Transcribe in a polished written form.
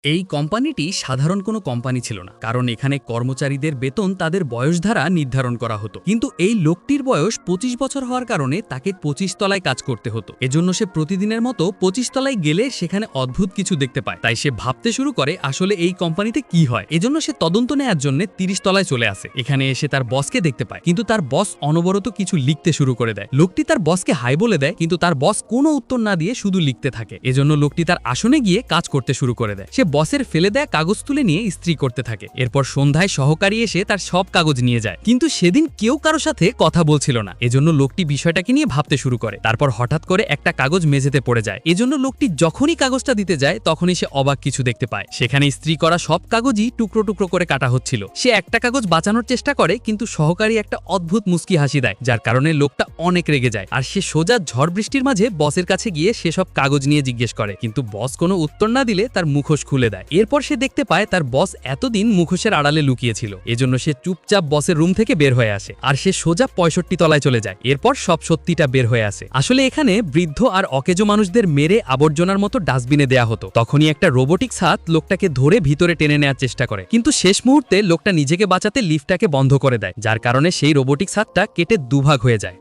এই কোম্পানিটি সাধারণ কোনো কোম্পানি ছিল না, কারণ এখানে কর্মচারীদের বেতন তাদের বয়স দ্বারা নির্ধারণ করা হতো। কিন্তু এই লোকটির বয়স ২৫ বছর হওয়ার কারণে তাকে ২৫ তলায় কাজ করতে হতো। এজন্য সে প্রতিদিনের মতো ২৫ তলায় গেলে সেখানে অদ্ভুত কিছু দেখতে পায়। তাই সে ভাবতে শুরু করে আসলে এই কোম্পানিতে কি হয়। এজন্য সে তদন্ত নেওয়ার জন্য ৩০ তলায় চলে আসে। এখানে এসে তার বসকে দেখতে পায়, কিন্তু তার বস অনবরত কিছু লিখতে শুরু করে দেয়। লোকটি তার বসকে হাই বলে দেয়, কিন্তু তার বস কোনো উত্তর না দিয়ে শুধু লিখতে থাকে। এজন্য লোকটি তার আসনে গিয়ে কাজ করতে শুরু করে দেয়। সে বসের ফেলে দেয়া কাগজ তুলে নিয়ে ইস্ত্রি করতে থাকে। এরপর সন্ধ্যায় সহকারী এসে তার সব কাগজ নিয়ে যায়, কিন্তু সেদিন কেউ কারো সাথে কথা বলছিল না। এজন্য লোকটি বিষয়টাকে নিয়ে ভাবতে শুরু করে। তারপর হঠাৎ করে একটা কাগজ মেঝেতে পড়ে যায়। এজন্য লোকটি যখনই কাগজটা দিতে যায় তখনই সে অবাক কিছু দেখতে পায়। সেখানে ইস্ত্রি করা সব কাগজই টুকরো টুকরো করে কাটা হচ্ছিল। সে একটা কাগজ বাঁচানোর চেষ্টা করে, কিন্তু সহকারী একটা অদ্ভুত মুস্কি হাসি দেয়, যার কারণে লোকটা অনেক রেগে যায়। আর সে সোজা ঝড় বৃষ্টির মাঝে বসের কাছে গিয়ে সেসব কাগজ নিয়ে জিজ্ঞেস করে, কিন্তু বস কোনো উত্তর না দিলে তার মুখোশ খুলে দেয়। এরপর সে দেখতে পায় তার বস এতদিন মুখোশের আড়ালে লুকিয়েছিল। এজন্য সে চুপচাপ বসের রুম থেকে বের হয়ে আসে, আর সে সোজা ৬৫ তলায় চলে যায়। এরপর সব সত্যিটা বের হয়ে আসে। আসলে এখানে বৃদ্ধ আর অকেজো মানুষদের মেরে আবর্জনার মতো ডাস্টবিনে দেয়া হতো। তখনই একটা রোবোটিক্স হাত লোকটাকে ধরে ভিতরে টেনে নেওয়ার চেষ্টা করে, কিন্তু শেষ মুহূর্তে লোকটা নিজেকে বাঁচাতে লিফটটাকে বন্ধ করে দেয়, যার কারণে সেই রোবোটিক্স হাতটা কেটে দুভাগ হয়ে যায়।